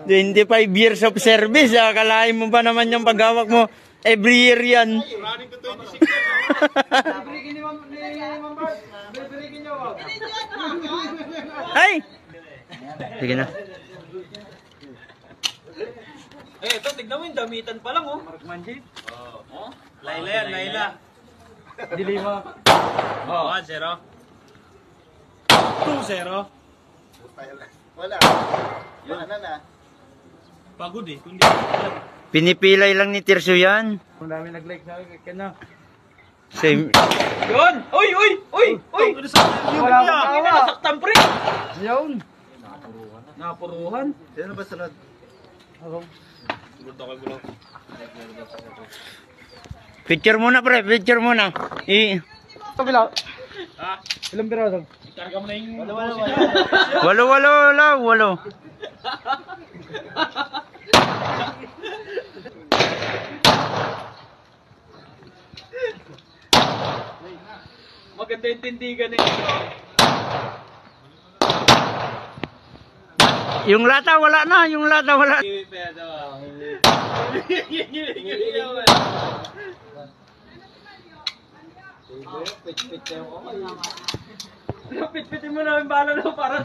25 years of service. Akalain mo ba naman yung paghawak mo? Every year yan. Running to 26 Ay! Sige na. Eh, ito, tignan mo yung damitan pa lang, oh. Mark Manji? Oo. Layla yan, Layla. Dilima. Oo, 1-0. 2-0. Wala. Wala na. Pagod eh. Kundi Pinipilay lang ni Tirso yan. Ang dami nag-like sa akin. Kaya na. Same. yun! Uy! Uy! Uy! Uy! Wala akong tawa. Nasaktan, pre! Yun. Napuruhan. Sino ba sunod? Ako. Picture muna pre, picture muna. Kabila. Ha? Ilang piraso? Ikarga mo na yung... Walo. Maganda yung tindigan eh. Yung lata wala na, yung lata wala. Pit-pitin mo na yung bala na para